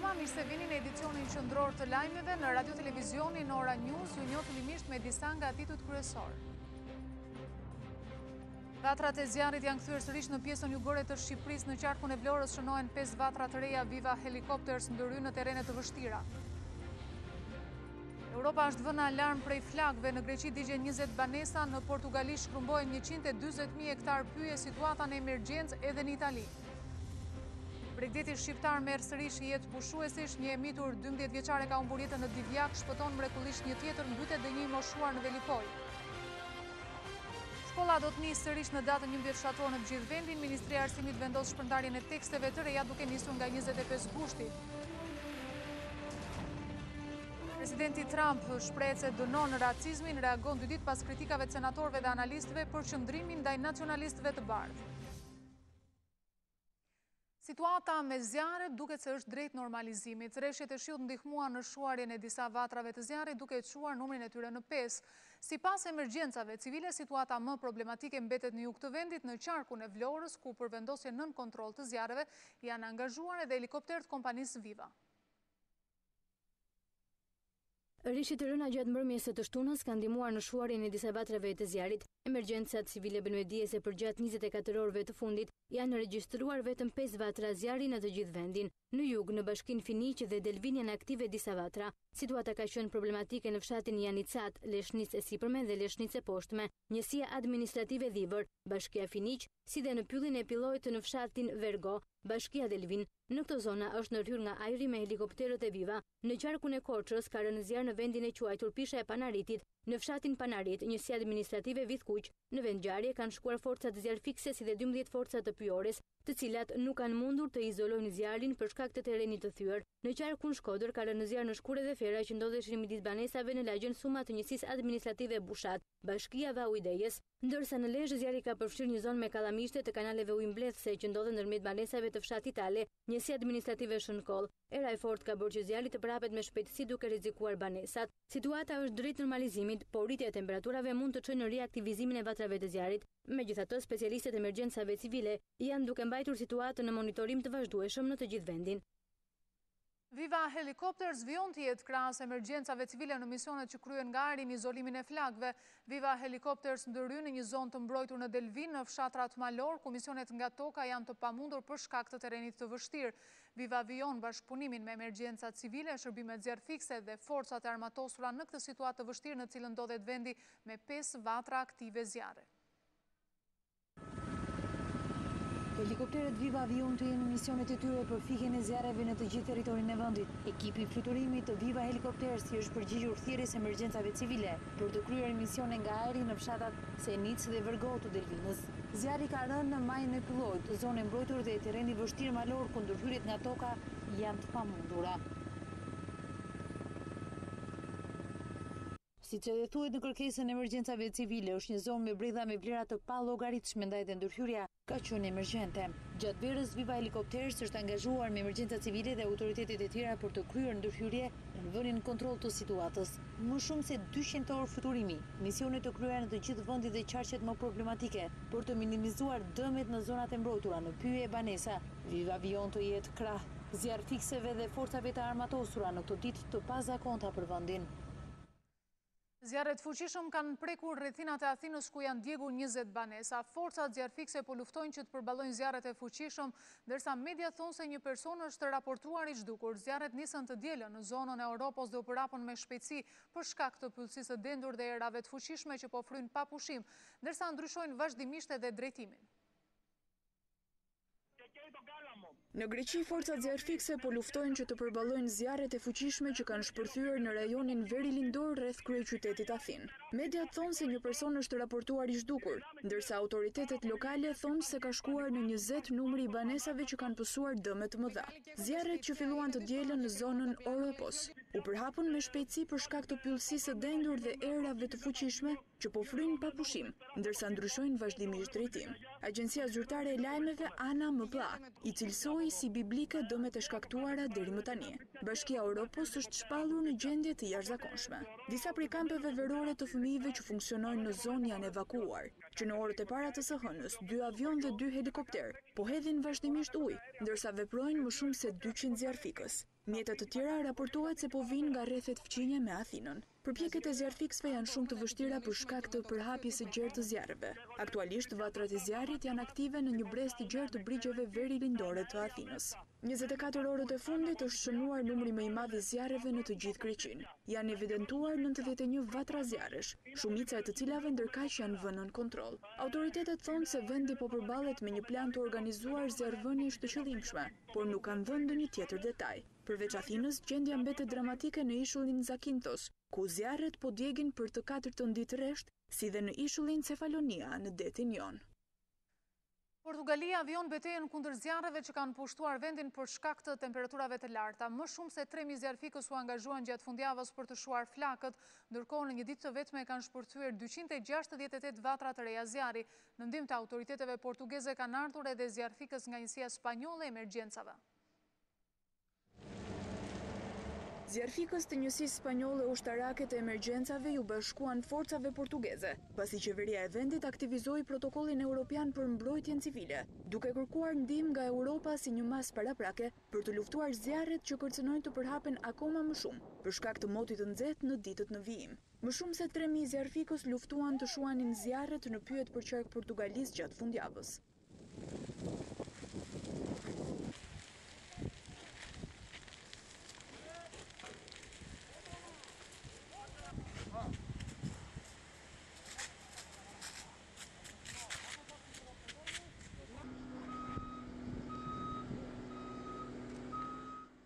mbrëma, mirë se vini në edicionin qendror të lajmeve në Radio Televizionin Ora News, ju njoh fillimisht me disa nga titujt kryesor. Vatrat e zjarrit janë kthyer sërish në pjesën jugore të Shqipërisë. Në qarkun e Vlorës shënohen 5 vatra të reja Viva Helikopters ndërhyjnë në terrene të vështira. Europa është vënë alarm prej flakëve. Në Greqi digjen 20 banesa, në Portugali shkrumbohen 140.000 hektar pyje, situata në emergjencë edhe në Itali. Bregdeti shqiptar merr sërish jetë pushuesish, një e mitur 12 vjeçare ka humbur jetën në Divjak, shpëton mrekullisht një tjetër, mbytet dhe një i moshuar në Velipoj. Shkolla do të nisë sërish në datën 11 shtator në të gjithë vendin. Ministria e Arsimit vendos shpërndarjen e teksteve të reja duke nisur nga 25 gushti. Presidenti Trump shpreh se dënon racizmin, reagon 2 ditë pas kritikave të senatorëve dhe analistëve për qëndrimin ndaj nacionalistëve të bardhë. Situata me zjarre duket se është drejt normalizimit. Rreshjet e shiut ndihmuan në shuarjen e disa vatrave të zjarrit, duke çuar numrin e tyre në 5. Sipas emergjencave civile, situata më problematike mbetet në jug të vendit, në qarkun e Vlorës, ku për vendosje nën kontroll të zjarreve janë angazhuar edhe helikopterët kompanisë Viva. Rishit të rëna gjatë mbrëmjes së të shtunës kanë ndihmuar në shuarjen e disa vatrave të zjarrit. Emergjencat civile bën me dije se për gjatë 24 orëve të fundit janë regjistruar vetëm 5 vatra zjarri në të gjithë vendin. Në jug, në bashkinë Finiq dhe Delvin janë aktive disa vatra. Situata ka qenë problematike në fshatin Janicat, Leshnicë e sipërme dhe Leshnicë e poshtme, njësia administrative Dhivër, bashkia Finiq, si dhe në pyllin e Pillojt në fshatin Vergo, bashkia Delvin. Në këto zona është ndërhyrë nga ajri me helikopterët e Viva. Në qarkun e Korçës ka rënë zjarr në vendin e quajtur Pisha e Panaritit. Në fshatin Panarit, njësia administrative Vidhkuq, në vend ngjarje kanë shkuar forcat zjarrfikse si dhe 12 forca të pyores, të cilat nuk kanë mundur të izolojnë zjarrin për shkak të terrenit të thyer. Në qarkun Shkodër ka rënë zjarr në Shkure dhe Fera që ndodheshin midis banesave në lagjen Suma të njësisë administrative Bushat, bashkia Vau Idejes, ndërsa në Lezhë zjarri ka përfshirë një zonë me kallamishte të kanaleve ujëmbledhëse që ndodhen ndërmjet banesave të fshatit Tale, njësia administrative Shënkoll. Era e fortë ka bërë që zjarri të prapet me shpejtësi duke rrezikuar banesat. Situata është drejt normalizimit, por rritja e temperaturave mund të çojë në riaktivizimin e vatrave të zjarrit. Megjithatë, specialistët e emergjencave civile janë duke mbajtur situatën në monitorim të vazhdueshëm në të gjithë vendin. Viva Helikopters vijon të jetë krahas emergjencave civile në misionet që kryen nga ajri në izolimin e flakëve. Viva Helikopters ndërhyn në një zonë të mbrojtur në Delvin, në fshatrat malor, ku misionet nga toka janë të pamundur për shkak të terrenit të vështirë. Viva vijon bashkëpunimin me emergjencat civile, shërbimet zjarrfikse dhe forcat e armatosura në këtë situatë të vështirë në cilën ndodhet vendi me 5 vatra aktive zjarre. Helikopterët Viva vijon të jenë misionet e tyre për fikjen e zjarreve në të gjithë territorin e vendit. Ekipi fluturimit të Viva Helikopters i është përgjigjur thirrjes emergjencave civile për të kryer misione nga ajri në fshatat Senic dhe Vergo të Delvinës. Zjarri ka rënë në majën e Pillojt, zonë e mbrojtur dhe terreni vështirë malor ku ndërhyrjet nga toka janë të pamundura. Siç edhe thuhet në kërkesën e emergjencave civile, është një zonë me bredha me vlera të pallogaritshme ndaj dhe ndërhyrja ka qenë emergjente. Gjatë verës Viva Helikopters është angazhuar me emergjenca civile dhe autoritetet e tjera për të kryer ndërhyrje në vënien kontroll të situatës. Më shumë se 200 orë fluturimi, misionet të kryera në të gjithë vendit dhe qarqet më problematike për të minimizuar dëmet në zonat e mbrojtura në pyje e banesa. Viva vijon të jetë krah zjarrfikseve dhe forcave të armatosura në këto ditë të pazakonta për vendin. Zjarret fuqishëm kanë prekur rrethinat e Athinës ku janë djegur 20 banesa. Forcat zjarrfikse po luftojnë që të përballojnë zjarret e fuqishëm, ndërsa media thonë se një person është raportuar i zhdukur. Zjarret nisën të dielën në zonën e Europos dhe u përhapën me shpejtësi për shkak të pyllësisë së dendur dhe erave të fuqishme që po fryjnë pa pushim, ndërsa ndryshojnë vazhdimisht edhe drejtimin. Në Greqi, forcat zjarrfikse po luftojnë që të përballojnë zjarret e fuqishme që kanë shpërthyer në rajonin veri lindor rreth kryeqytetit Athinë. Mediat thonë se një person është raportuar i zhdukur, ndërsa autoritetet lokale thonë se ka shkuar në 20 numri i banesave që kanë pësuar dëme të mëdha. Zjarret që filluan të dielën në zonën Oropos u përhapën me shpejtësi për shkak të pyllësisë së dendur dhe erave të fuqishme që po fryjnë pa pushim, ndërsa ndryshojnë vazhdimisht drejtim. Agjencia Zyrtare e Lajmeve Ana MPA i cilësoi si biblike dëmet e shkaktuara deri më tani. Bashkia Europos është shpallur në gjendje të jashtëzakonshme. Disa prej kampeve verore të fëmijëve që funksionojnë në zonë janë evakuuar, që në orët e para të së hënës 2 avion dhe 2 helikopter po hedhin vazhdimisht ujë, ndërsa veprojnë më shumë se 200 zjarrfikës. Mjetet të tjera raportohet se po vinë nga rrethet fqinje me Athinën. Përpjekjet e zjarrfikësve janë shumë të vështira për shkak të përhapjes së gjerë të zjarreve. Aktualisht vatrat e zjarrit janë aktive në një brez të gjerë të brigjeve veri lindore të Athinës. 24 orët e fundit është shënuar numri më i madh i zjarreve në të gjithë Greqinë. Janë evidentuar 91 vatra zjarresh, shumica e të cilave ndërkaq janë vënë në kontroll. Autoritetet thonë se vendi po përballet me një plan të organizuar zjarrvënies të qëllimshme, por nuk kanë dhënë ndonjë tjetër detaj. Përveç Athinës, gjendja mbetet dramatike në ishullin Zakynthos, ku zjarret po djegin për të 4 ditë rresht, si dhe në ishullin Cefalonia në detin Jon. Portugalia vion betejën kundër zjarreve që kanë pushtuar vendin për shkak të temperaturave të larta. Më shumë se 3.000 zjarrfikës u angazhuan gjatë fundjavës për të shuar flakët, ndërkohë në një ditë të vetme kanë shpërthyer 268 vatra të reja zjarri. Në ndihmë të autoriteteve portugeze kanë ardhur edhe zjarrfikës nga njësia spanjolle e emergjencave. Zjarrfikës të njësisë spanjolle ushtarake të emergjencave ju bashkuan forcave portugeze, pasi qeveria e vendit aktivizoi protokollin evropian për mbrojtjen civile, duke kërkuar ndihmë nga Europa si një mas paraprake për të luftuar zjarret që kërcënojnë të përhapen akoma më shumë për shkak të motit të nxehtë në ditët në vijim. Më shumë se 3.000 zjarrfikës luftuan të shuanin zjarret në pyet për qark portugalisë gjatë fundjavës.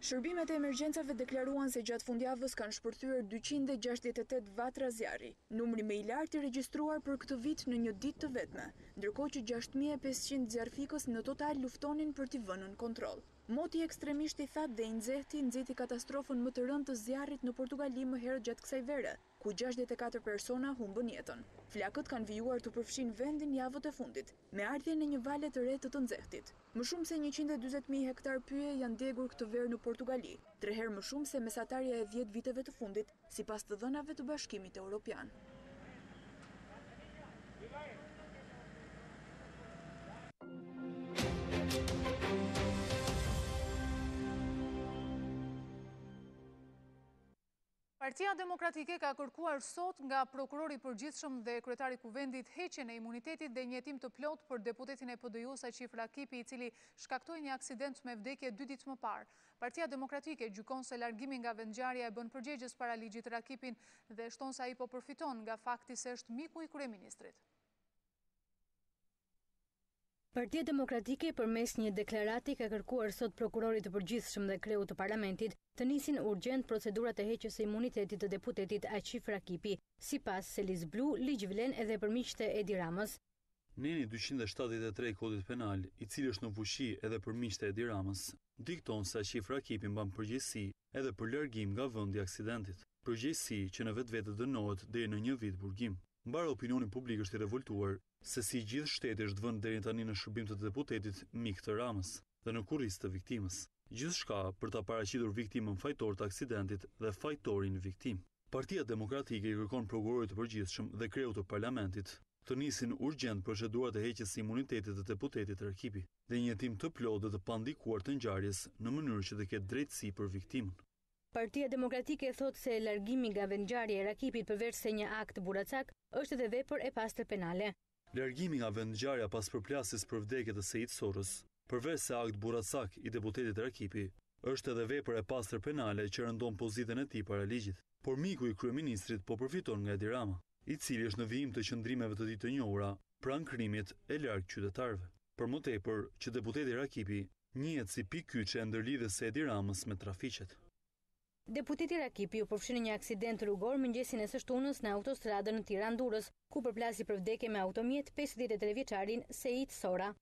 Shërbimet e emergjencave deklaruan se gjatë fundjavës kanë shpërthyer 268 vatra zjarri, numri më i lartë i regjistruar për këtë vit në një ditë të vetme, ndërkohë që 6500 zjarrfikës në total luftonin për t'i vënë në kontroll. Moti ekstremisht i thatë dhe i nxehti nxiti katastrofën më të rëndë të zjarrit në Portugali më herët gjatë kësaj vere, ku 64 persona humbën jetën. Flakët kanë vijuar të përfshin vendin javët e fundit, me ardhjen e një vale të re të nxehtit. Më shumë se 140.000 hektar pyje janë djegur këtë verë në Portugali, 3 herë më shumë se mesatarja e 10 viteve të fundit, sipas të dhënave të Bashkimit Evropian. Partia Demokratike ka kërkuar sot nga prokurori përgjithshëm dhe kryetari i kuvendit heqjen e imunitetit dhe një hetim të plotë për deputetin e PD-s Aqif Rakipi, i cili shkaktoi një aksident me vdekje 2 ditë më parë. Partia Demokratike gjykon se largimi nga vendngjarja e bën përgjegjës paraligjit Rakipin dhe shton se ai po përfiton nga fakti se është miku i kryeministrit. Partia Demokratike përmes një deklarati ka kërkuar sot prokurorit të përgjithshëm dhe kreut të parlamentit të nisin urgjent procedurat e heqjes së imunitetit të deputetit Aqif Rakipi, sipas se Liz Blu ligj vlen edhe për miqtë e Edi Ramës. Neni 273 kodit penal, i cili është në fuqi edhe për miqtë e Edi Ramës, dikton se Aqif Rakipi mban përgjegjësi edhe për largim nga vendi i aksidentit. Përgjegjësi që në vetvete dënohet deri në 1 vit burgim. Mbar opinioni publik është i revoltuar se si gjithë shteti është vënë deri tani në shërbim të deputetit mik të Ramës dhe në kurriz të viktimës. Gjithçka për ta paraqitur viktimën fajtor të aksidentit dhe fajtorin viktim. Partia Demokratike i kërkon prokurorit të përgjithshëm dhe kreut të parlamentit të nisin urgjent procedurat e heqjes së imunitetit të deputetit Rakipi dhe një hetim të plotë dhe të pandikuar të ngjarjes në mënyrë që të ketë drejtësi për viktimën. Partia Demokratike thot se largimi nga vendngjarja e Rakipit përveç se një akt buracak është edhe vepër e pastër penale. Largimi nga vendngjarja pas përplasjes për vdekje të Sejit Sorës, përveç se akt buracak i deputetit Rakipi, është edhe vepër e pastër penale që rëndon pozitën e tij para ligjit. Por miku i kryeministrit po përfiton nga Edi Rama, i cili është në vijim të qëndrimeve të tij të njohura pranë krimit e larg qytetarëve. Për më tepër që deputeti Rakipi njihet si pikë kyçe e ndërlidhjes së Edi Ramës me trafiqet. Deputeti Rakipi u përfshi në një aksident rrugor mëngjesin e së shtunës në autostradën në Tiranë-Durrës, ku përplasi për vdekje me automjet 53 vjeçarin Sejit Sora.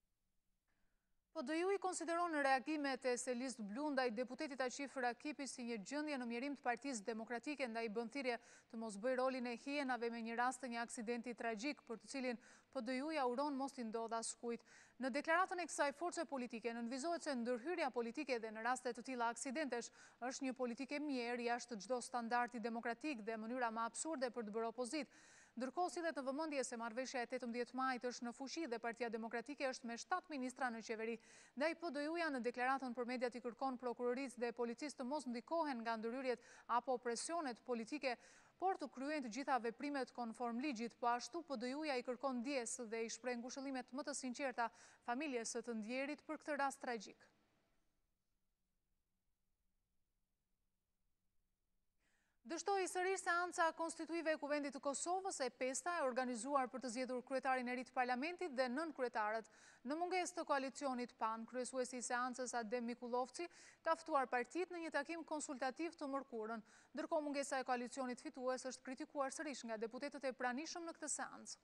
PD-ju i konsideron reagimet e Liz Blu ndaj deputetit Aqif Rakipi si një gjendje në mjerim të Partisë Demokratike ndaj bën thirrje të mos bëj rolin e hienave me një rast të një aksidenti tragjik për të cilin PD-ju ja uron mos t'i ndodh askujt. Në deklaratën e kësaj force politike nënvizohet se ndërhyrja politike dhe në raste të tilla aksidentesh është një politike mjerë jashtë çdo standardi demokratik dhe mënyra më absurde për të bërë opozitë. Ndërkohë sillet në vëmendje se marrëveshja e 18 majit është në fuqi dhe Partia Demokratike është me 7 ministra në qeveri. Ndaj PDU-ja në deklaratën për mediat i kërkon prokurorisë dhe policisë të mos ndikohen nga ndërhyrjet apo presionet politike, por të kryejnë të gjitha veprimet konform ligjit. Po ashtu PDU-ja i kërkon ndjesë dhe i shpreh ngushëllimet më të sinqerta familjes së të ndjerit për këtë rast tragjik. Dështoi sërish seanca konstituive e Kuvendit të Kosovës e pesta e organizuar për të zgjedhur kryetarin e ri të parlamentit dhe 9 kryetarët. Në mungesë të koalicionit PAN, kryesuesi i seancës Adem Mikullovci ka ftuar partitë në një takim konsultativ të mërkurën, ndërkohë mungesa e koalicionit fitues është kritikuar sërish nga deputetët e pranishëm në këtë seancë.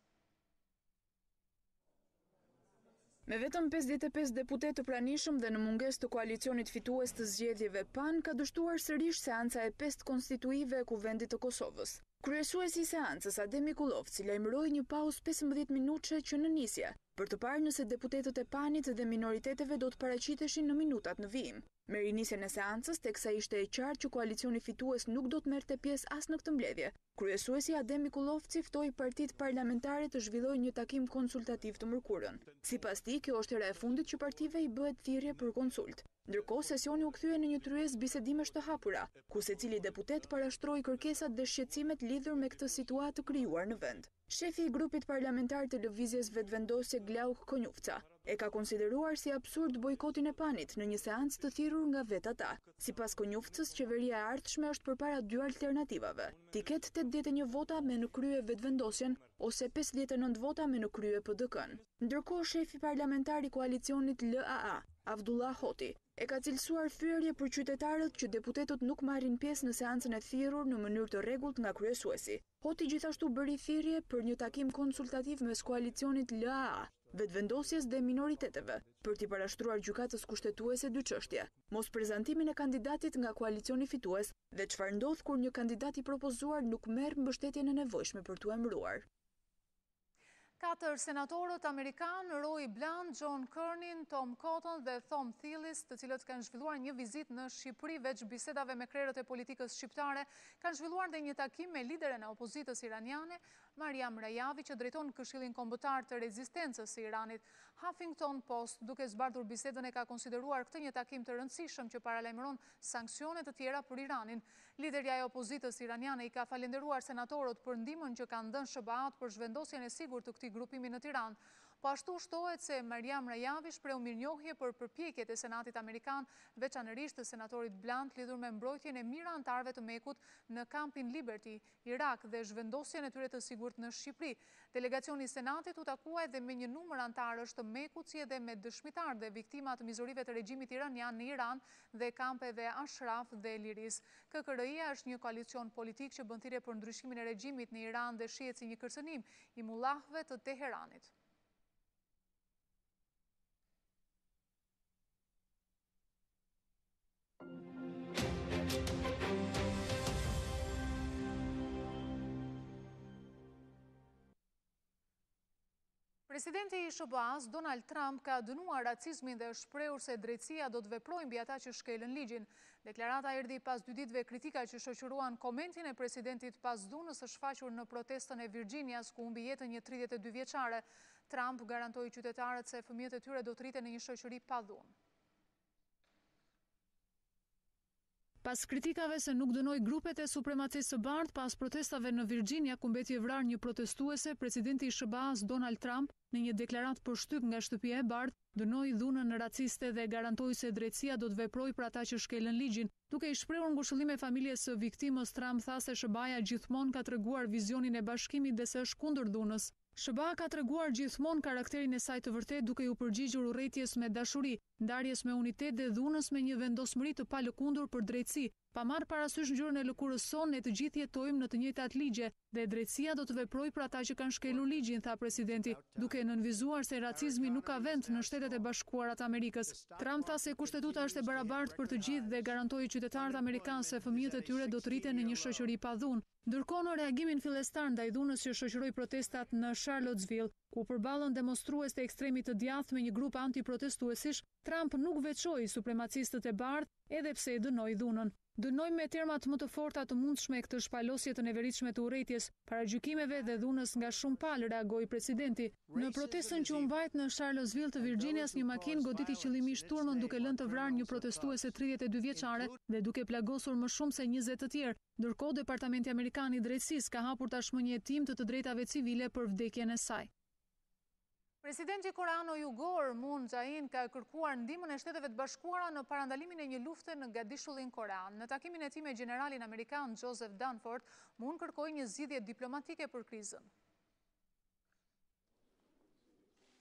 Me vetëm 55 deputet të pranishëm dhe në mungesë të koalicionit fitues të zgjedhjeve PAN, ka dështuar sërish seanca e 5 konstituive e Kuvendit të Kosovës. Kryesuesi i seancës Adem Mikullovci lajmëroi një pauzë 15 minutëshe që në nisje, për të parë nëse deputetët e PAN-it dhe minoriteteve do të paraqiteshin në minutat në vijim. Me rinisjen e seancës, teksa ishte e qartë që koalicioni fitues nuk do të merrte pjesë as në këtë mbledhje, kryesuesi Adem Mikullovci ftoi partitë parlamentare të zhvillojnë një takim konsultativ të mërkurën. Sipas tij, kjo është hera e fundit që partive i bëhet thirrje për konsult. Ndërkohë, sesioni u kthye në një tryezë bisedimesh të hapura, ku secili deputet parashtroi kërkesat dhe shqetësimet lidhur me këtë situatë të krijuar në vend. Shefi i grupit parlamentar të lëvizjes vetëvendosje Glauk Konjufca e ka konsideruar si absurd bojkotin e PAN-it në një seancë të thirrur nga vetë ata. Sipas Konjufcës, qeveria e ardhshme është përpara dy alternativave: t'i ketë 81 vota me në krye vetëvendosjen ose 59 vota me në krye PDK-n. Ndërkohë, shefi parlamentar i koalicionit LAA, Avdullah Hoti, e ka cilësuar fyerje për qytetarët që deputetët nuk marrin pjesë në seancën e thirrur në mënyrë të rregullt nga kryesuesi. Hoti gjithashtu bëri thirrje për një takim konsultativ mes koalicionit LAA, vetëvendosjes dhe minoriteteve, për t'i parashtruar gjykatës kushtetuese dy çështje: mos prezantimin e kandidatit nga koalicioni fitues dhe çfarë ndodh kur një kandidat i propozuar nuk merr mbështetjen e nevojshme për t'u emëruar. 4 senatorët amerikanë, Roy Blunt, John Cornyn, Tom Cotton dhe Thom Tillis, të cilët kanë zhvilluar një vizitë në Shqipëri veç bisedave me krerët e politikës shqiptare, kanë zhvilluar dhe një takim me lideren e opozitës iraniane, Mariam Rajavi, që drejton Këshillin Kombëtar të Rezistencës së Iranit. Huffington Post, duke zbardhur bisedën, e ka konsideruar këtë një takim të rëndësishëm që paralajmëron sanksione të tjera për Iranin. Liderja e opozitës iraniane i ka falenderuar senatorët për ndihmën që kanë dhënë SBA-t për zhvendosjen e sigurt të këtij grupimi në Tiranë. Po ashtu shtohet se Mariam Rajavi shpreu mirënjohje për përpjekjet e Senatit Amerikan, veçanërisht të senatorit Blunt, lidhur me mbrojtjen e mirë antarëve të Mekut në kampin Liberty, Irak dhe zhvendosjen e tyre të sigurt në Shqipëri. Delegacioni i Senatit u takua edhe me një numër antarësh të Mekut, si edhe me dëshmitar dhe viktima të mizorive të regjimit iranian në Iran dhe kampeve Ashraf dhe Liris. KKR-ja është një koalicion politik që bën thirrje për ndryshimin e regjimit në Iran dhe shihet si një kërcënim i mullahëve të Teheranit. Presidenti i SBA-s, Donald Trump, ka dënuar racizmin dhe shprehur se drejtësia do të veprojë mbi ata që shkelën ligjin. Deklarata erdhi pas 2 ditëve kritika që shoqëruan komentin e presidentit pas dhunës së shfaqur në protestën e Virginias, ku humbi jetën një 32 vjeçare. Trump garantoi qytetarët se fëmijët e tyre do të rriten në një shoqëri pa dhunë. Pas kritikave se nuk dënoi grupet e supremacisë së bardhë pas protestave në Virginia ku mbeti e vrarë një protestuese, presidenti i SBA-s Donald Trump në një deklaratë për shtyp nga shtëpia e bardhë dënoi dhunën raciste dhe garantoi se drejtësia do të veprojë për ata që shkelën ligjin. Duke i shprehur ngushëllime familjes së viktimës, Trump tha se SBA-ja gjithmonë ka treguar vizionin e bashkimit dhe se është kundër dhunës. SBA ka treguar gjithmonë karakterin e saj të vërtet, duke u përgjigjur urrëties me dashuri, ndarjes me unitet dhe dhunës me një vendosmëri të palëkundur për drejtësi. Pa marrë parasysh ngjyrën e lëkurës sonë, ne të gjithë jetojmë në të njëjtat ligje dhe drejtësia do të veprojë për ata që kanë shkelur ligjin, tha presidenti, duke nënvizuar se racizmi nuk ka vend në Shtetet e Bashkuara të Amerikës. Trump tha se kushtetuta është e barabartë për të gjithë dhe garantoi qytetarët amerikanë se fëmijët e tyre do të rriten në një shoqëri pa dhunë. Ndërkohë, në reagimin fillestar ndaj dhunës që shoqëroi protestat në Charlottesville, ku përballën demonstrues të ekstremit të djathtë me një grup antiprotestuesish, Trump nuk veçoi supremacistët e bardhë edhe pse e dënoi dhunën. Dënoi me termat më të forta të mundshme këtë shpalosje të neveritshme të urrëties, paragjykimeve dhe dhunës nga shumë palë, reagoi presidenti. Në protestën që u mbajt në Charlottesville të Virginias, një makinë goditi qëllimisht turmën duke lënë të vrarë një protestuese 32 vjeçare dhe duke plagosur më shumë se 20 të tjerë. Ndërkohë, Departamenti Amerikan i Drejtësisë ka hapur tashmë një hetim të drejtave civile për vdekjen e saj. Presidenti koreano-jugor Moon Jae-in ka kërkuar ndihmën e Shteteve të Bashkuara në parandalimin e një lufte në Gadishullin korean. Në takimin e tij me generalin amerikan Joseph Dunford, Moon kërkoi një zgjidhje diplomatike për krizën.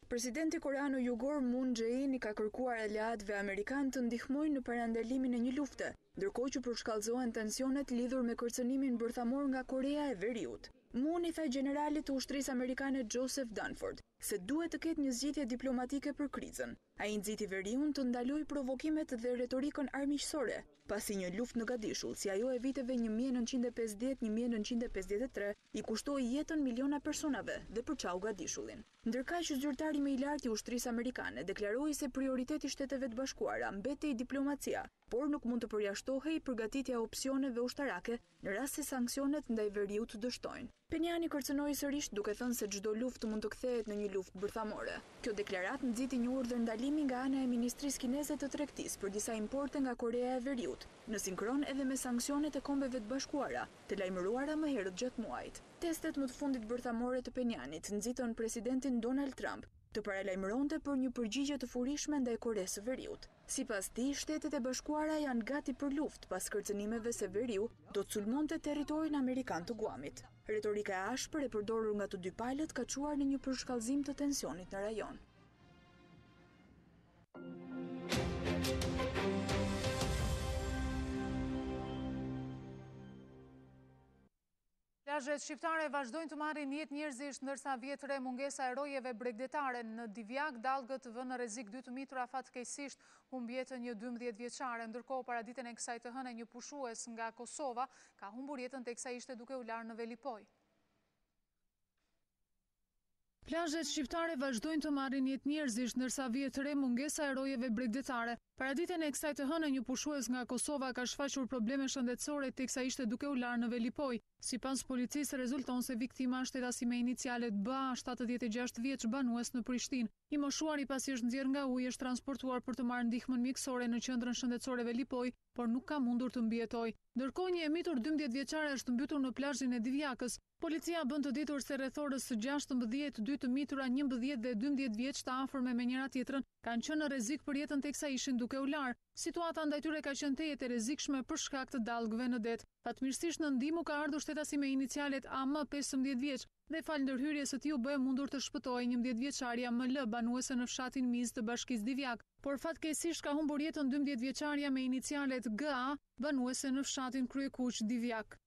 Presidenti koreano-jugor Moon Jae-in i ka kërkuar aleatëve amerikanë të ndihmojnë në parandalimin e një lufte, ndërkohë që përshkallëzohen tensionet lidhur me kërcënimin bërthamor nga Korea e Veriut. Moon i tha generalit të ushtrisë amerikane Joseph Dunford se duhet të ketë një zgjidhje diplomatike për krizën. Ai nxiti Veriun të ndalojë provokimet dhe retorikën armiqësore, pasi një luftë në Gadishull, si ajo e viteve 1950-1953, i kushtoi jetën miliona personave dhe përçau Gadishullin. Ndërkaq që zyrtari më i lartë i ushtrisë amerikane deklaroi se prioriteti i Shteteve të Bashkuara mbetej diplomacia, por nuk mund të përjashtohej përgatitja e opsioneve ushtarake në rast se sanksionet ndaj Veriut të dështojnë. Penjani kërcënoi sërish duke thënë se çdo luftë mund të kthehet në një luftë bërthamore. Kjo deklaratë nxiti një urdhër ndalimi nga ana e Ministrisë Kineze të Tregtisë për disa importe nga Korea e Veriut, në sinkron edhe me sanksionet e Kombeve të Bashkuara, të lajmëruara më herët gjatë muajit. Testet më të fundit bërthamore të Penjanit nxitën presidentin Donald Trump të paralajmëronte për një përgjigje të furishme ndaj Koresë së Veriut. Sipas tij, Shtetet e Bashkuara janë gati për luftë pas kërcënimeve se Veriu do të sulmonte territorin amerikan të Guamit. Retorika e ashpër e përdorur nga të dy palët ka çuar në një përshkallëzim të tensionit në rajon. Plazhet shqiptare vazhdojnë të marrin jetë njerëzish ndërsa vjetre mungesa e rojeve bregdetare. Në Divjak, dallgët vënë në rrezik 2 të mitura fatkeqësisht humbi jetën një 12 vjeçare, ndërkohë para ditën e kësaj të hënë një pushues nga Kosova ka humbur jetën teksa ishte duke u larë në Velipoj. Plazhet shqiptare vazhdojnë të marrin jetë njerëzish ndërsa vjet re mungesa e rojeve bregdetare. Para ditën e kësaj të hënë një pushues nga Kosova ka shfaqur probleme shëndetësore teksa ishte duke u larë në Velipoj. Sipas policisë, rezulton se viktima është edasi me inicialet BA, 76 vjeç, banues në Prishtinë. I moshuari pasi është nxjerrë nga uji është transportuar për të marrë ndihmën mjekësore në qendrën shëndetësore Velipoj, por nuk ka mundur të mbijetojë. Ndërkohë një e mitur 12 vjeçare është mbytur në plazhin e Divjakës. Policia bën të ditur se rreth orës së 16, 2 të mitura 11 dhe 12 vjeç të afërme me njëra tjetrën kanë qenë në rrezik për jetën teksa ishin duke u larë. Situata ndaj tyre ka qenë tejet e rrezikshme për shkak të dallgëve në det. Fatmirësisht në ndihmë ka ardhur shtetasi me inicialet AM 15 vjeç dhe fal ndërhyrjes së tij u bë mundur të shpëtojë 11 vjeçaria ML, banuese në fshatin Miz të bashkisë Divjak, por fatkeqësisht ka humbur jetën 12 vjeçaria me inicialet GA, banuese në fshatin Kryekuq Divjak.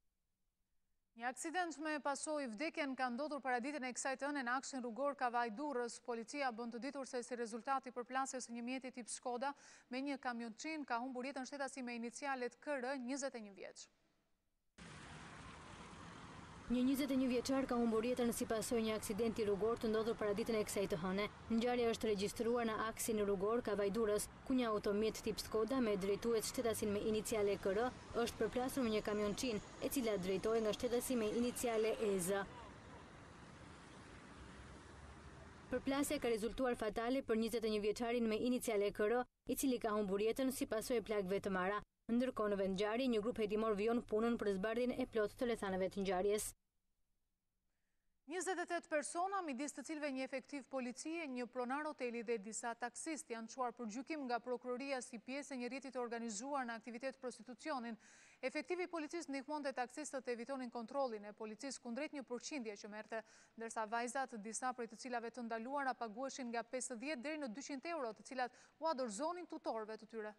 Një aksident me pasojë vdekjen ka ndodhur para ditën e kësaj të hënë në aksin rrugor Kavajdurrës. Policia bën të ditur se si rezultat i përplasjes së një mjeti tip Skoda me një kamionçin ka humbur jetën shtetasi me inicialet KR, 21 vjeç. Një 21 vjeçar ka humbur jetën si pasojë një aksidenti rrugor të ndodhur para ditën e kësaj të hënë. Ngjarja është regjistruar në aksin rrugor Kavajdurrës, ku një automjet tip Skoda me drejtues shtetasin me iniciale KR është përplasur me një kamionçin, e cila drejtohej nga shtetasi me iniciale EZ. Përplasja ka rezultuar fatale për 21 vjeçarin me iniciale KR, i cili ka humbur jetën si pasojë plagëve të mara. Ndërkohë në vend ngjarje, një grup hetimor vijon punën për zbardhjen e plotë të rrethanave të ngjarjes. 28 persona, midis të cilëve një efektiv policie, një pronar hoteli dhe disa taksist janë çuar për gjykim nga prokuroria si pjesë e një rrjeti të organizuar në aktivitet prostitucionin. Efektivi i policisë ndihmonte taksistët të evitonin kontrollin e policisë kundrejt një përqindje që merrte, ndërsa vajzat, disa prej të cilave të ndaluara, pagueshin nga 50 deri në 200 euro, të cilat u dorëzonin tutorëve të tyre.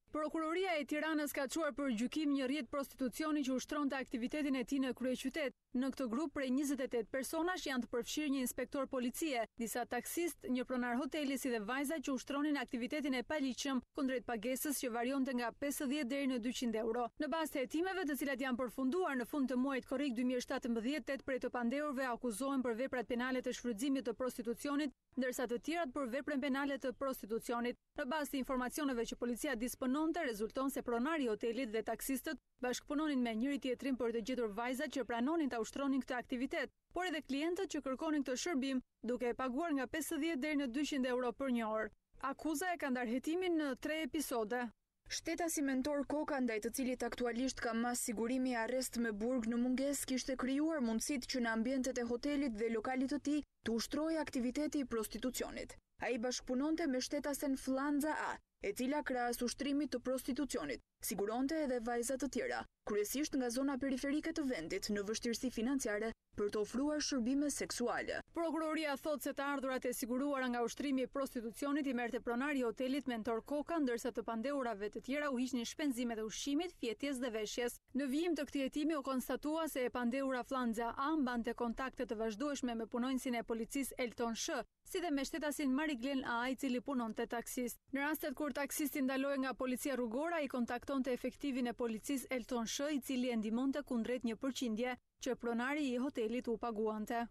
Prokuroria e Tiranës ka çuar për gjykim një rrjet prostitucioni që ushtronte aktivitetin e tij në kryeqytet. Në këtë grup prej 28 personash janë të përfshirë një inspektor policie, disa taksist, një pronar hoteli si dhe vajza që ushtronin aktivitetin e paligjshëm kundrejt pagesës që varionte nga 50 deri në 200 euro. Në bazë të hetimeve, të cilat janë përfunduar në fund të muajit korrik 2017, 8 prej të pandehurve akuzohen për veprat penale të shfrytëzimit të prostitucionit, ndërsa të tjerat për veprën penale të prostitucionit. Në bazë të informacioneve që policia dispononte, rezulton se pronari i hotelit dhe taksistët bashkëpunonin me njëri tjetrin për të gjetur vajzat që pranonin ta ushtronin këtë aktivitet, por edhe klientët që kërkonin këtë shërbim, duke e paguar nga 50 deri në 200 euro për një orë. Akuza e ka ndarë hetimin në 3 episode. Shtetasi mentor Koka, ndaj të cilit aktualisht ka mas sigurimi arrest me burg në mungesë, kishte krijuar mundësitë që në ambientet e hotelit dhe lokalit të tij të ushtrojë aktiviteti i prostitucionit. Ai bashkëpunonte me shtetasen Flanza A, e cila krahas ushtrimit të prostitucionit, siguronte edhe vajza të tjera, kryesisht nga zona periferike të vendit, në vështirësi financiare për të ofruar shërbime seksuale. Prokuroria thot se të ardhurat e siguruara nga ushtrimi i prostitucionit i merrte pronari i hotelit mentor Koka, ndërsa të pandehurave të tjera u hiqnin shpenzimet e ushqimit, fjetjes dhe veshjes. Në vijim të këtij hetimi u konstatua se e pandehura Flanza A mbante kontakte të vazhdueshme me punonjësin e policisë Elton Sh, si dhe me shtetasin Mariglen A, i cili punonte taksist. Në rastet kur taksisti ndaloi nga policia rrugore, ai kontaktonte efektivin e policisë Elton Sh, i cili e ndihmonte kundrejt një përqindje që pronari i hotelit u paguante.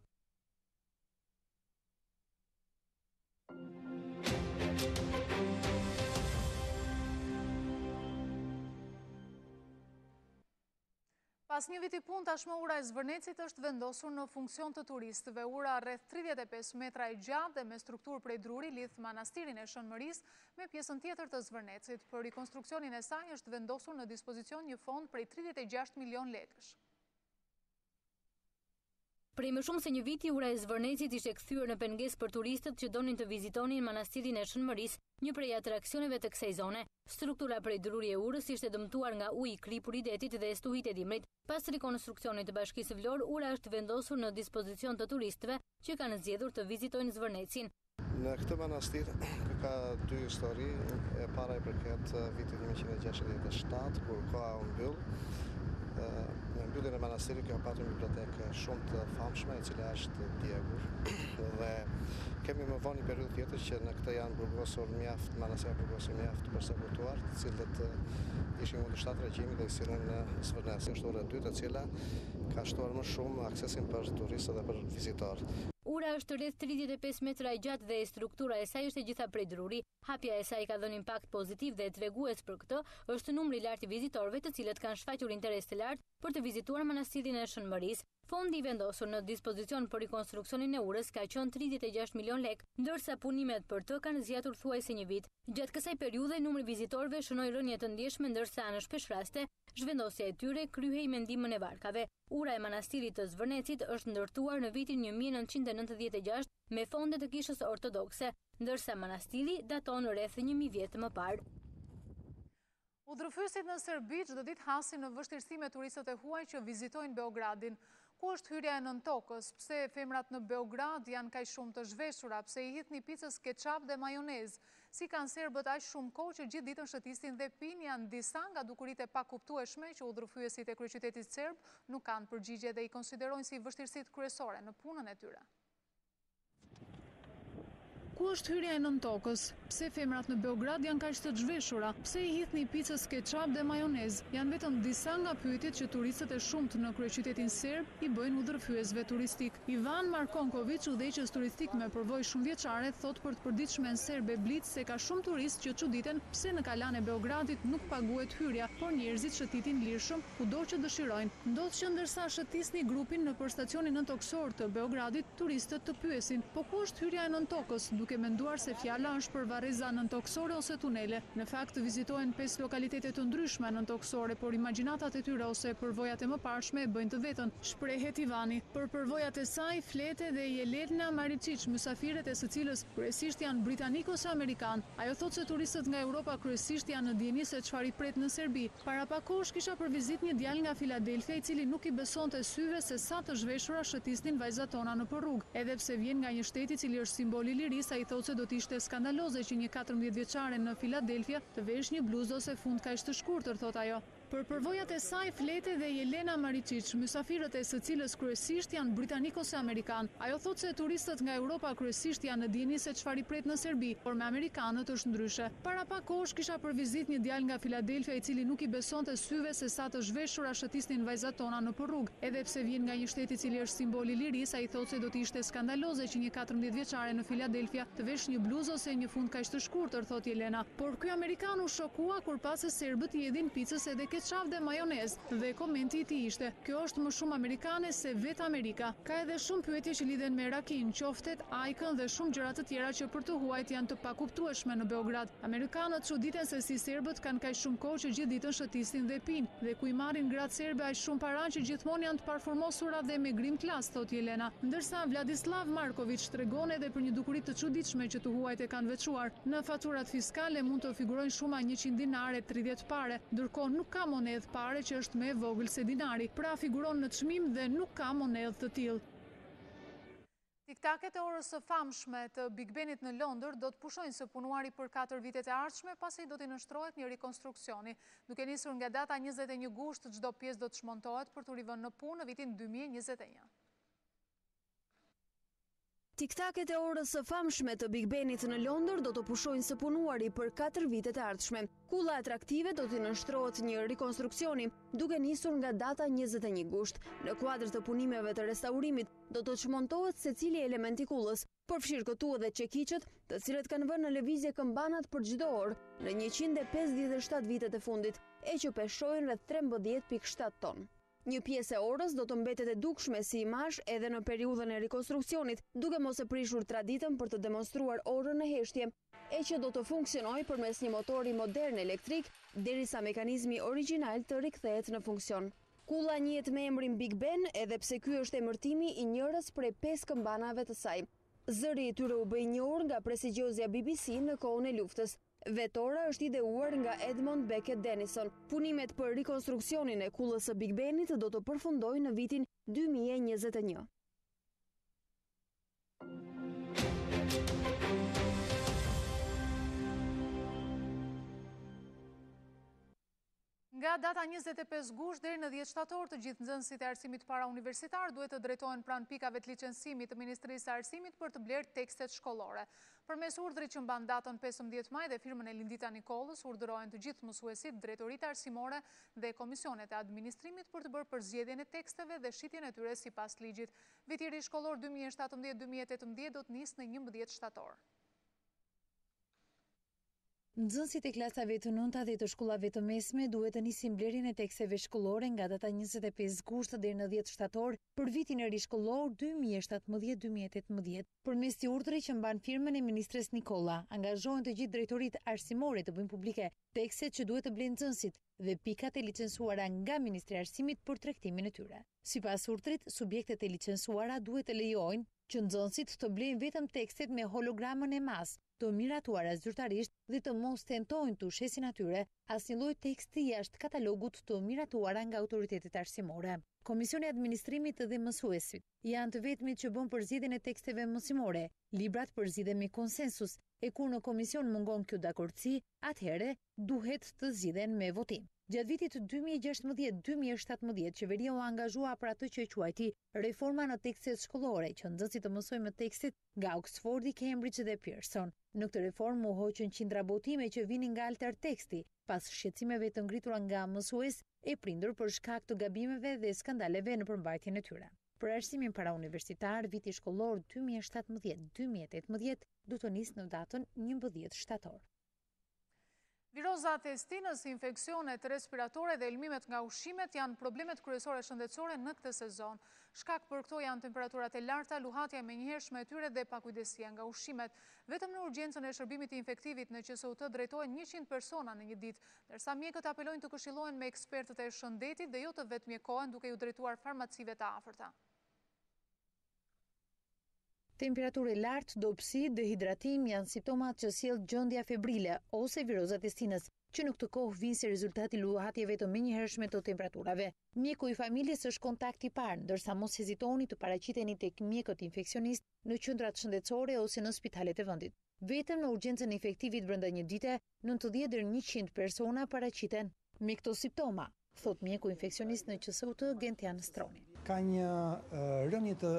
Pas një viti punë, tashmë ura e Zvërnecit është vendosur në funksion të turistëve. Ura rreth 35 metra e gjatë dhe me strukturë prej druri lidh manastirin e Shënmërisë me pjesën tjetër të Zvërnecit. Për rikonstruksionin e saj është vendosur në dispozicion një fond prej 36 milion lekësh. Prej më shumë se një viti, ura e Zvërnecit ishte kthyer në pengesë për turistët që donin të vizitonin manastirin e Shënmërisë, një prej atraksioneve të kësaj zone. Struktura prej druri e urës ishte dëmtuar nga uji i kripur i detit dhe stuhit e dimrit. Pas rikonstruksionit të Bashkisë Vlorë, ura është vendosur në dispozicion të turistëve që kanë zgjedhur të vizitojnë Zvërnecin. Në këtë manastir ka dy histori. E para i përket vitit 1967, kur koha u mbyll. Në mbylljen e manastirit ka patur një bibliotekë shumë të famshme, e cila është djegur. Dhe kemi më vonë një periudhë tjetër që në këtë janë burgosur mjaft, manastira burgosur mjaft përsekutuar, të cilët ishin kundërshtat regjimit dhe i sillen në Zvërnec. Është ura e dytë, e cila ka shtuar më shumë aksesin për turistë dhe për vizitorë. Ura është rreth 35 metra e gjatë dhe struktura e saj është e gjitha prej druri. Hapja e saj ka dhënë impakt pozitiv dhe tregues për këtë është numri i lartë i vizitorëve të cilët kanë shfaqur interes të lartë për të vizituar manastirin e Shënmërisë. Fondi i vendosur në dispozicion për rikonstruksionin e urës ka qenë 36 milion lekë, ndërsa punimet për të kanë zgjatur thuajse një vit. Gjatë kësaj periudhe numri i vizitorëve shënoi rënje të ndjeshme, ndërsa në shpesh raste zhvendosja e tyre kryhej me ndihmën e varkave. Ura e manastirit të Zvërnecit është ndërtuar në vitin 1996 me fonde të Kishës Ortodokse, ndërsa manastiri daton rreth 1000 vjet më parë. Udhëfysit në Serbi çdo ditë hasin në vështirësi me turistët e huaj që vizitojnë Beogradin. Ku është hyrja e nën tokës? Pse femrat në Beograd janë kaq shumë të zhveshura? Pse i hidhni picës ketchup dhe majonez? Si kanë serbët aq shumë kohë që gjithë ditën shëtisin dhe pinë? Janë disa nga dukuritë e pakuptueshme që udhëfyesit e kryeqytetit serb nuk kanë përgjigje dhe i konsiderojnë si vështirësitë kryesore në punën e tyre. Ku është hyrja e nën tokës? Pse femrat në Beograd janë kaq të zhveshura? Pse i hidhni picës ketchup dhe majonez? Janë vetëm disa nga pyetjet që turistët e shumtë në kryeqytetin serb i bëjnë udhëfyesve turistik. Ivan Markonković, udhëheqës turistik me përvojë shumëvjeçare, thot për të përditshmën serbe Blic se ka shumë turistë që çuditen pse në kalan e Beogradit nuk paguhet hyrja, por njerëzit shëtitin lirshëm kudo që dëshirojnë. Ndodh që ndërsa shëtisni grupin në stacionin nëntoksor të Beogradit, turistët të pyesin: "Po ku është hyrja e nën tokës?" duke menduar se fjala është për varreza nëntoksore ose tunele. Në fakt vizitohen 5 lokalitete të ndryshme nëntoksore, por imagjinatat e tyre ose përvojat e mëparshme e bëjnë të vetën, shprehet Ivani. Për përvojat e saj flete dhe Jelena Maricic, mysafirët e së cilës kryesisht janë britanik ose amerikan. Ajo thotë se turistët nga Europa kryesisht janë në dieni se çfarë i pret në Serbi. Para pak kohësh kisha për vizitë një djalë nga Filadelfia i cili nuk i besonte syve se sa të zhveshura shëtisnin vajzat tona në rrugë. Edhe pse vjen nga një shtet i cili është simbol i lirisë, sa i thotë se do të ishte skandaloze që një 14 vjeçare në Filadelfia të vesh një bluzë ose fund kaq të shkurtër, thot ajo. Për përvojat e saj flete dhe Jelena Maričić, mysafirët e së cilës kryesisht janë britanik ose amerikan. Ajo thotë se turistët nga Europa kryesisht janë në dieni se çfarë i pret në Serbi, por me amerikanët është ndryshe. Para pak kohësh kisha për vizitë një djalë nga Filadelfia i cili nuk i besonte syve se sa të zhveshura shëtisnin vajzat tona në rrugë. Edhe pse vjen nga një shtet i cili është simbol i lirisë, ai thotë se do të ishte skandaloze që një 14 vjeçare në Filadelfia të vesh një bluzë ose një fund kaq të shkurtër, thotë Jelena. Por ky amerikan u shokua kur pa se serbët i hedhin picës edhe ketchup dhe majonez dhe komenti i tij ishte: "Kjo është më shumë amerikane se vetë Amerika." Ka edhe shumë pyetje që lidhen me rakin, qoftet, ajkën dhe shumë gjëra të tjera që për të huajt janë të pakuptueshme në Beograd. Amerikanët çuditen se si serbët kanë kaq shumë kohë që gjithë ditën shëtisin dhe pinë, dhe ku i marrin gratë serbe aq shumë para që gjithmonë janë të parfumosura dhe me grim klas, thotë Jelena. Ndërsa Vladislav Marković tregon edhe për një dukuri të çuditshme që të huajt e kanë veçuar. Në faturat fiskale mund të figurojnë shuma 100 dinare, 30 pare, ndërkohë nuk ka monedhë pare që është më e vogël se dinari, pra figuron në çmim dhe nuk ka monedhë të tillë. Tiktaket e orës së famshme të Big Benit në Londër do të pushojnë së punuari për 4 vitet e ardhshme pasi do t'i nështrohet një rekonstruksioni. Duke nisur nga data 21 gusht, çdo pjesë do të shmontohet për t'u rivënë në punë në vitin 2021. Tiktaket e orës së famshme të Big Benit në Londër do të pushojnë së punuari për 4 vitet e ardhshme. Kulla atraktive do t'i nështrohet një rekonstruksioni, duke nisur nga data 21 gusht. Në kuadër të punimeve të restaurimit do të çmontohet secili element i kullës, përfshirë këtu edhe çekiqet, të cilët kanë vënë në lëvizje këmbanat për çdo orë në 157 vitet e fundit, e që peshojnë rreth 13.7 ton. Një pjesë e orës do të mbetet e dukshme si imazh edhe në periudhën e rekonstruksionit, duke mos e prishur traditën për të demonstruar orën në heshtje, e që do të funksionojë përmes një motori modern elektrik, derisa mekanizmi origjinal të rikthehet në funksion. Kulla njihet me emrin Big Ben, edhe pse ky është emërtimi i njërës prej 5 këmbanave të saj. Zëri i tyre u bë i njohur nga prestigjozja BBC në kohën e luftës. Vetora është ideuar nga Edmond Beckett Denison. Punimet për rekonstruksionin e kullës së Big Benit do të përfundojnë në vitin 2021. Nga data 25 gusht deri në 10 shtator, të gjithë nxënësit e arsimit para universitar duhet të drejtohen pranë pikave të licencimit të Ministrisë së Arsimit për të blerë tekstet shkollore. Përmes urdhrit që mban datën 15 maj dhe firmën e Lindita Nikollës, urdhërohen të gjithë mësuesit, drejtoritë arsimore dhe komisionet e administrimit për të bërë përzgjedhjen e teksteve dhe shitjen e tyre sipas ligjit. Viti i ri shkollor 2017-2018 do të nisë në 11 shtator. Nxënësit e klasave të nënta dhe të shkollave të mesme duhet të nisin blerjen e teksteve shkollore nga data 25 gusht deri në 10 shtator për vitin e ri shkollor 2017-2018. Përmes këtij urdhri që mban firmën e ministres Nikolla, angazhohen të gjithë drejtoritë arsimore të bëjnë publike tekstet që duhet të blejnë nxënësit dhe pikat e licencuara nga Ministri i Arsimit për tregtimin e tyre. Sipas urdhrit, subjektet e licencuara duhet të lejojnë që nxënësit të blejnë vetëm tekstet me hologramën e mas, të miratuara zyrtarisht dhe të mos tentojnë të shesin atyre asnjë lloj teksti jashtë katalogut të miratuara nga autoritetet arsimore. Komisioni i Administrimit dhe Mësuesit janë të vetmit që bën përzgjedhjen e teksteve mësimore. Librat përzgjidhen me konsensus, e kur në komision mungon kjo dakordsi, atëherë duhet të zgjidhen me votim. Gjatë vitit 2016-2017, qeveria u angazhua për atë që e quajti reforma në tekstet shkollore, që nxënësit të mësojnë me tekstet nga Oxfordi, Cambridge dhe Pearson. Në këtë reformë u hoqën qindra botime që vinin nga alter teksti, pas shqetësimeve të ngritura nga mësues e prindër për shkak të gabimeve dhe skandaleve në përmbajtjen e tyre. Për arsimin para universitar, viti shkollor 2017-2018 do të nisë në datën 11 shtator. Viroza të intestinës, infeksionet respiratore dhe lëmimet nga ushqimet janë problemet kryesore shëndetësore në këtë sezon. Shkak për këto janë temperaturat e larta, luhatja menjëhershme e tyre dhe pakujdesia nga ushqimet. Vetëm në urgjencën e shërbimit infektivit në QSUT drejtohen 100 persona në një ditë, ndërsa mjekët apelojnë të këshillohen me ekspertët e shëndetit dhe jo të vetmjekohen duke ju drejtuar farmacive të afërta. Temperaturë e lartë, dobësi, dehidratim janë simptomat që sjell gjendja febrile ose viroza testinës, që në këtë kohë vijnë si rezultat i luhatjeve të menjëhershme të temperaturave. Mjeku i familjes është kontakti i parë, ndërsa mos hezitoni të paraqiteni tek mjekët infeksionist në qendrat shëndetësore ose në spitalet e vendit. Vetëm në urgjencën e infektivit brenda një dite, 90 deri 100 persona paraqiten me këto simptoma, thot mjeku infeksionist në QSUT Gentian Stroni. Ka një rënje të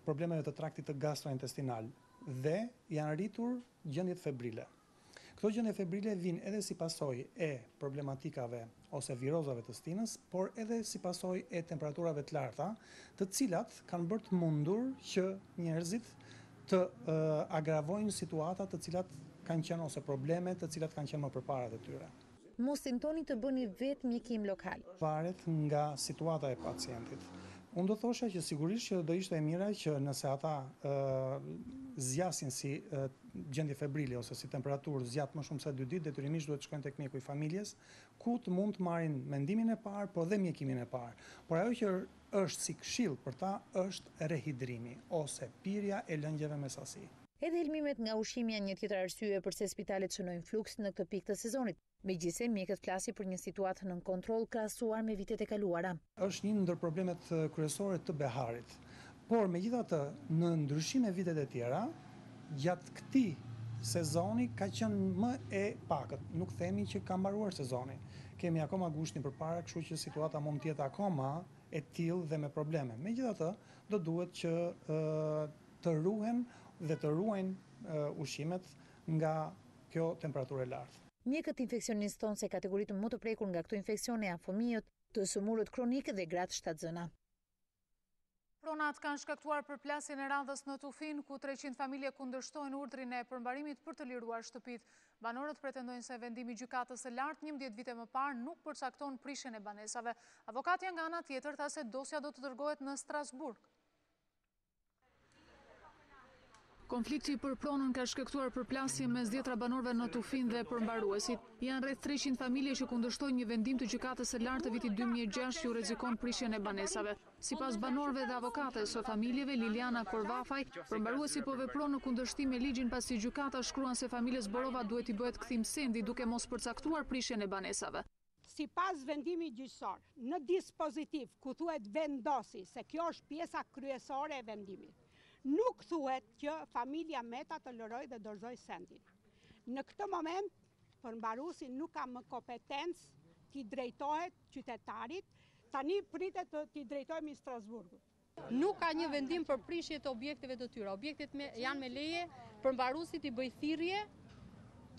problemeve të traktit të gastrointestinal dhe janë rritur gjendjet febrile. Këto gjendje febrile vijnë edhe si pasojë e problematikave ose virozave të stinës, por edhe si pasojë e temperaturave të larta, të cilat kanë bërë të mundur që njerëzit të agravojnë situata të cilat kanë qenë ose probleme të cilat kanë qenë më përpara të tyre. Mos tentoni të bëni vetë mjekim lokal. Varet nga situata e pacientit. Unë do thosha që sigurisht që do ishte e mira që nëse ata zgjasin si gjendje febrile ose si temperaturë zgjat më shumë se 2 ditë, detyrimisht duhet të shkojnë tek mjeku i familjes, ku të mund të marrin mendimin e parë, por dhe mjekimin e parë. Por ajo që është si këshill për ta është rehidrimi ose pirja e lëngjeve me sasi. Edhe helmimet nga ushqimi janë një tjetër arsye pse spitalet shënojnë fluks në këtë pikë të sezonit. Megjithëse mjekët flasin për një situatë nën kontroll krahasuar me vitet e kaluara. Është një ndër problemet kryesore të beharit. Por megjithatë, në ndryshim me vitet e tjera, gjatë këtij sezoni ka qenë më e pakët. Nuk themi që ka mbaruar sezoni. Kemi akoma gushtin përpara, kështu që situata mund të jetë akoma e tillë dhe me probleme. Megjithatë, do duhet që të ruhen dhe të ruajnë ushqimet nga kjo temperaturë e lartë. Mjekët infeksionistë thonë se kategoritë më të prekur nga këto infeksione janë fëmijët, të sëmurët kronike dhe gratë shtatzëna. Pronat kanë shkaktuar përplasjen e radhës në Tufin, ku 300 familje kundërshtojnë urdhrin e përmbarimit për të liruar shtëpit. Banorët pretendojnë se vendimi i gjykatës së lartë 11 vite më parë nuk përcakton prishjen e banesave. Avokatja nga ana tjetër tha se dosja do të dërgohet në Strasburg. Konflikti për pronën ka shkaktuar përplasje mes 10 banorëve në Tufin dhe përmbaruesit. Janë rreth 300 familje që kundërshtojnë një vendim të gjykatës së lartë të vitit 2006 që u rrezikon prishjen e banesave. Sipas banorëve dhe avokates së familjeve Liliana Korvafaj, përmbaruesi po vepron në kundërshtim me ligjin pasi gjykata shkruan se familjes Borova duhet i bëhet kthim sendi duke mos përcaktuar prishjen e banesave. Sipas vendimit gjyqësor, në dispozitiv ku thuhet vendosi se kjo është pjesa kryesore e vendimit, nuk thuhet që familja Meta të lëroj dhe dorëzoj sendin. Në këtë moment, përmbaruesi nuk ka më kompetencë t'i drejtohet qytetarit, tani pritet të t'i drejtojmë i Strasburgut. Nuk ka një vendim për prishje të objekteve të tyre. Objektet janë me leje, përmbaruesi t'i bëj thirrje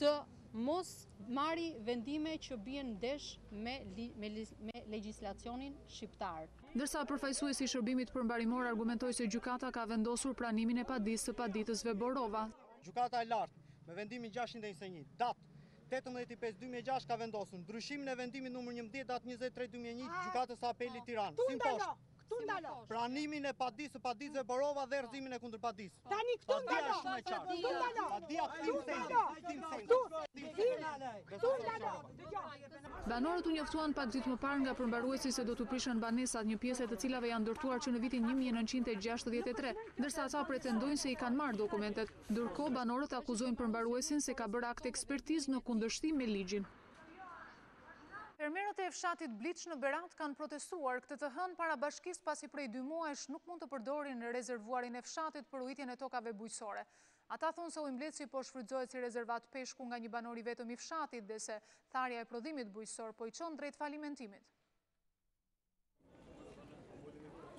të mos marri vendime që bien ndesh me legjislacionin shqiptar. Ndërsa përfaqësuesi i shërbimit përmbarimor argumentoi se gjykata ka vendosur pranimin e padisë së paditësve Borova. Gjykata e lartë me vendimin 621, datë 18/5/2006 ka vendosur ndryshimin e vendimit numër 11 datë 23/2001 gjykatës së apelit Tiranë. Pranimin e padisë së paditësve Borova dhe rrëzimin e kundërpadisë. Tani këtu ndalo. Banorët u njoftuan pak ditë më parë nga përmbaruesi se do të prishen banesat, një pjesë të cilave janë ndërtuar që në vitin 1963, ndërsa ata pretendojnë se i kanë marrë dokumentet. Ndërkohë banorët akuzojnë përmbaruesin se ka bërë akt ekspertizë në kundërshtim me ligjin. Fermerët e fshatit Bliç në Berat kanë protestuar këtë të hënë para bashkisë pasi prej 2 muajsh nuk mund të përdorin rezervuarin e fshatit për ujitjen e tokave bujqësore. Ata thonë se ujmbletësi po shfrytëzohet si rezervat peshku nga një banor i vetëm i fshatit dhe se tharja e prodhimit bujqësor po i çon drejt falimentimit.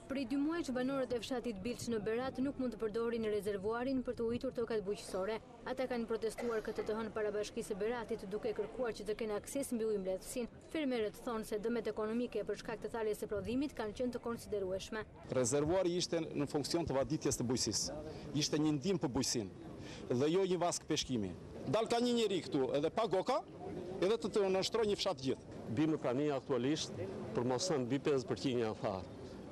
Prej 2 muajsh banorët e fshatit Bliç në Berat nuk mund të përdorin rezervuarin për të ujitur tokat bujqësore. Ata kanë protestuar këtë të hënë para bashkisë së Beratit duke kërkuar që të kenë akses mbi ujmbletësin. Fermerët thonë se dëmet ekonomike për shkak të tharjes së prodhimit kanë qenë të konsiderueshme. Rezervuari ishte në funksion të vaditjes të bujqësisë. Ishte një ndihmë për bujqësinë dhe jo një vask peshkimi. Dal ka një njeri këtu edhe pa goka, edhe të nënshtroj një fshat gjithë. Bimë prania aktualisht përmoson mbi 50% një afar.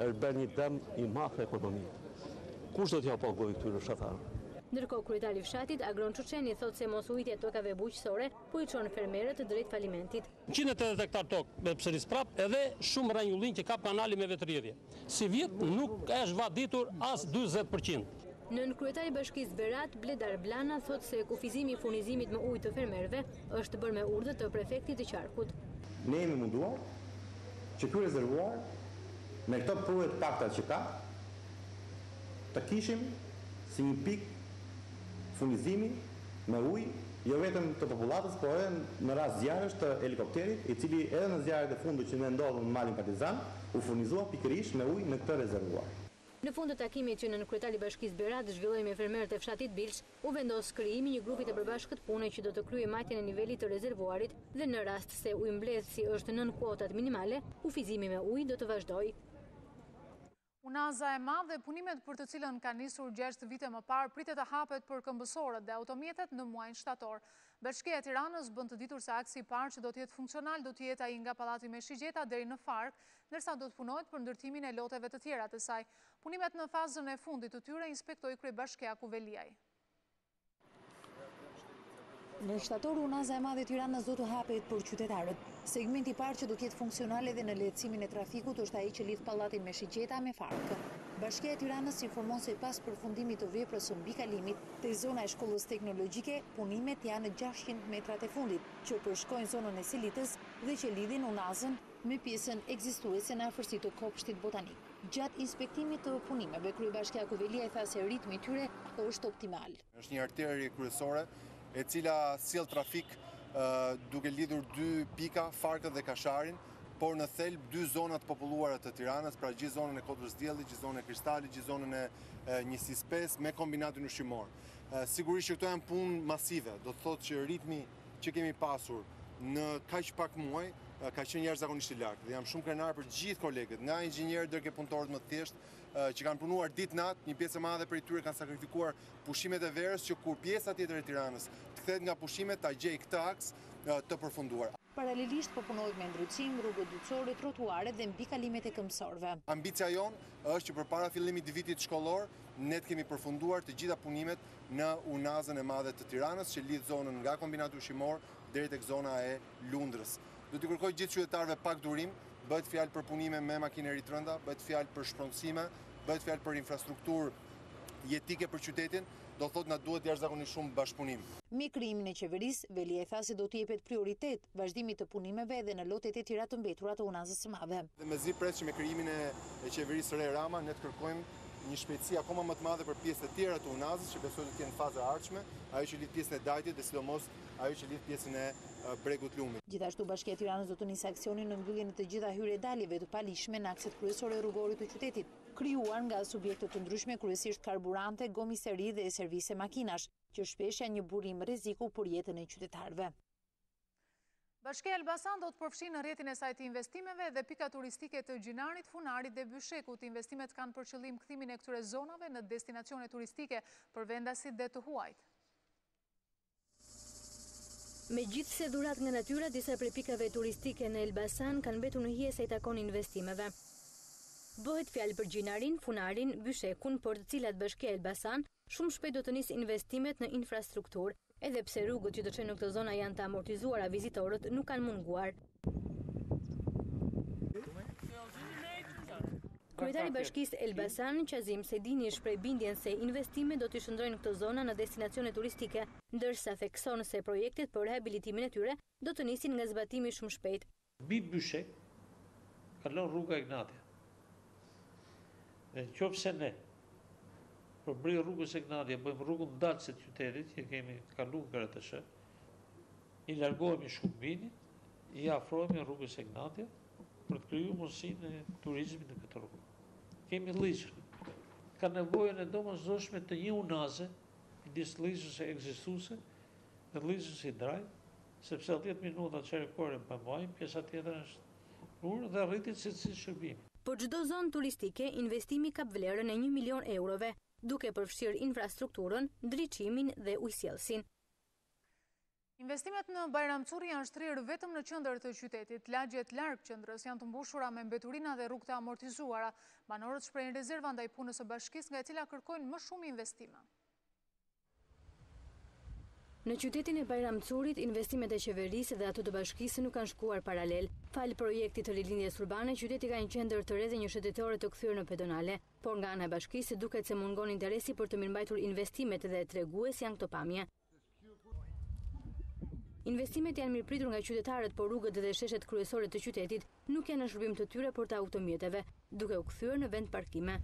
Është bërë një dëm i madh ekonomik. Kush do t'ja pagojë këtyre fshatarëve? Ndërkohë, kryetari i fshatit, Agron Çuçeni, thotë se mosujitja e tokave bujqësore po i çon fermerët drejt falimentit. 180 hektar tokë me pseris prap edhe shumë ranjullin që kap kanali me vetërjedhje. Si vjet nuk është vaditur as 40%. Nën kryetari i bashkisë Berat, Bledar Blana, thotë se kufizimi i furnizimit me ujë të fermerëve është bërë me urdhër të prefektit të Qarkut. Ne jemi munduar që ky rezervuar me këto pruje të pakta që ka të kishim si një pikë furnizimi me ujë, jo vetëm të popullatës, por edhe në rast zjarresh të helikopterit, i cili edhe në zjarret e fundit që ne ndodhëm në malin Partizan, u furnizua pikërisht me ujë në këtë rezervuar. Në fund të takimit që nën kryetari i bashkisë Berat zhvilloi me fermerët e fshatit Bilç, u vendos krijimi një grupi të përbashkët pune që do të kryejë marrjen e nivelit të rezervuarit dhe në rast se ujëmbledhësi është nën kuotat minimale, ufizimi me ujë do të vazhdojë. Unaza e madhe, punimet për të cilën ka nisur 6 vite më parë, pritet të hapet për këmbësorët dhe automjetet në muajin shtator. Bashkia e Tiranës bën të ditur se aksi i parë që do të jetë funksional do të jetë ai nga Pallati me Shigjeta deri në Fark, ndërsa do të punohet për ndërtimin e loteve të tjera të saj. Punimet në fazën e fundit të tyre inspektoi kryebashkiaku Veliaj. Në shtator, unaza e madhe e Tiranës do të hapet për qytetarët. Segmenti i parë që do të jetë funksional edhe në lehtësimin e trafikut është ai që lidh Pallatin me Shigjeta me Fark. Bashkia e Tiranës informon se pas përfundimit të veprës së mbikalimit te zona e shkollës teknologjike, punimet janë në 600 metrat e fundit, që përshkojnë zonën e Selitës dhe që lidhin unazën me pjesën ekzistuese në afërsi të kopshtit botanik. Gjatë inspektimit të punimeve, kryebashkiaku Veliaj tha se ritmi i tyre është optimal. Është një arterie kryesore e cila sjell trafik duke lidhur dy pika, Farkët dhe Kasharin, por në thelb dy zona të populluara të Tiranës, pra gjithë zonën e Kodrës Diellit, gjithë zonën e Kristalit, gjithë zonën e Njësisë 5 me kombinatin ushqimor. Sigurisht që këto janë punë masive, do të thotë që ritmi që kemi pasur në kaq pak muaj ka qenë jashtëzakonisht i lartë dhe jam shumë krenar për gjithë kolegët, nga inxhinierë deri ke punëtorët më të thjeshtë, që kanë punuar ditë-natë, një pjesë e madhe prej tyre kanë sakrifikuar pushimet e verës që kur pjesa tjetër e Tiranës të kthehet nga pushimet ta gjejë këtë aks të përfunduar. Paralelisht po punohet me ndryqim, rrugët dytësore, trotuaret dhe mbikalimet e këmbësorëve. Ambicia jonë është që përpara fillimit të vitit shkollor ne të kemi përfunduar të gjitha punimet në unazën e madhe të Tiranës që lidh zonën nga kombinati ushqimor deri tek zona e Lundrës. Do t'i kërkoj gjithë qytetarëve pak durim, bëhet fjalë për punime me makineri të rënda, bëhet fjalë për shpronësime, bëhet fjalë për infrastrukturë jetike për qytetin, do thotë na duhet jashtëzakonisht shumë bashkëpunim. Me krijimin e qeverisë, Veliaj tha se do të jepet prioritet vazhdimit të punimeve edhe në lotet e tjera të mbetura të unazës së madhe. Dhe mezi pres që me krijimin e qeverisë së re Rama ne të kërkojmë një shpejtësi akoma më të madhe për pjesët e tjera të unazës që besoj të jenë faza e ardhshme, ajo që lidh pjesën e Dajtit dhe sidomos ajo që lidh pjesën e Bregut Lumit. Gjithashtu Bashkia e Tiranës do të nisë aksionin në mbylljen e të gjitha hyrje-daljeve të palishme në akset kryesore rrugore të qytetit, krijuar nga subjekte të ndryshme, kryesisht karburante, gomiseri dhe servise makinash, që shpesh janë një burim rreziku për jetën e qytetarëve. Bashkia Elbasan do të përfshijë në rrjetin e saj të investimeve dhe pika turistike të Gjinarit, Funarit dhe Byshekut. Investimet kanë për qëllim kthimin e këtyre zonave në destinacione turistike për vendasit dhe të huajt. Megjithse dhurat nga natyra, disa prej pikave turistike në Elbasan kanë mbetur në hije sa i takon investimeve. Bëhet fjalë për Gjinarin, Funarin, Byshekun, për të cilat Bashkia Elbasan shumë shpejt do të nisë investimet në infrastrukturë, edhe pse rrugët që të çojnë në këtë zonë janë të amortizuara, vizitorët nuk kanë munguar. Kryetari i Bashkisë Elbasan, Qazim Sedini, shpreh bindjen se investimet do të shndrojnë këtë zonë në destinacione turistike, ndërsa thekson se projektet për rehabilitimin e tyre do të nisin nga zbatimi shumë shpejt. Mbi Byshek kalon rruga Ignatia. Në qoftë ne për bri rrugës Ignatia bëjmë rrugën dalëse të qytetit, që kemi kaluar Karatëshë, i largohemi Shkumbinit, i afrohemi rrugës Ignatia për të krijuar mundësinë e turizmit në këtë rrugë. Kemi ligjin. Ka nevojën e domosdoshme të një unaze midis ligjës ekzistuese dhe ligjës i drejt, sepse 10 minuta çerkore pa mbajmë, pjesa tjetër është urë dhe rritet si shërbim. Për çdo zonë turistike, investimi ka vlerën e 1 milion eurove, duke përfshirë infrastrukturën, ndriçimin dhe ujësjellsin. Investimet në Bajramçuri janë shtrirë vetëm në qendër të qytetit. Lagjet larg qendrës janë të mbushura me mbeturina dhe rrugë të amortizuara. Banorët shprehin rezerva ndaj punës së bashkisë, nga e cila kërkojnë më shumë investime. Në qytetin e Bajramcurit, investimet e qeverisë dhe ato të bashkisë nuk kanë shkuar paralel. Falë projektit të rilindjes urbane, qyteti ka një qendër të re dhe një shëtitore të kthyer në pedonale, por nga ana e bashkisë duket se mungon interesi për të mirëmbajtur investimet dhe tregues janë këto pamje. Investimet janë mirëpritur nga qytetarët, por rrugët dhe sheshet kryesore të qytetit nuk janë në shërbim të tyre por të automjeteve, duke u kthyer në vend parkime.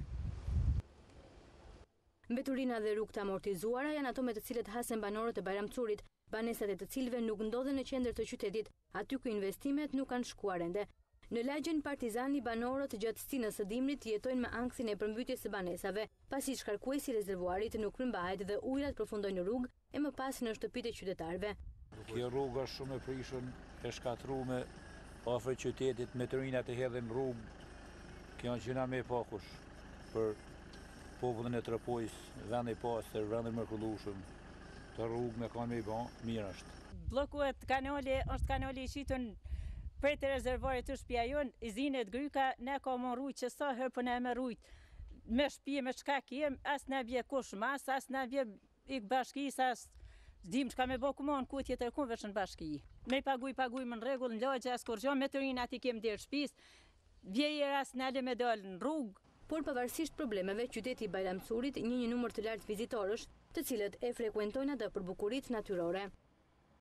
Mbeturina dhe rrugët amortizuara janë ato me të cilët hasen banorët e Bajramcurit, banesat e të cilëve nuk ndodhen në qendër të qytetit, aty ku investimet nuk kanë shkuar ende. Në lagjen Partizani, banorët gjatë stinës së dimrit jetojnë me anksin e përmbytjes së banesave, pasi shkarkuesi i rezervuarit nuk rrymbahet dhe ujërat përfundojnë në rrugë e më pas në shtëpitë e qytetarëve. Kjo rrugë është shumë e prishur, e shkatruar afër qytetit, meturinat e hedhin rrugë. Kjo është gjëna më e pakush për popullin e Tropojës, vend i pastër, vend i mrekullueshëm. Të rrugë me kanë më bon, mirë është. Bllokuet kanali, është kanali i shitur për të rezervuarit të shtëpia jon, izinet gryka, ne ka marrë që sa herë po na merrujt me shtëpi me çka kem, as na vje kush mas, as na vje ik bashkisë, as dim çka me bë kumon ku tjetër ku veç në bashki. Me paguj më në rregull, në lagje as kur gjë, me turinat i kem der shtëpis, vjejer as na le me dal në rrugë. Por pavarësisht problemeve, qyteti i Bajramcurit një numër të lartë vizitorësh, të cilët e frekuentojnë atë për bukuritë natyrore.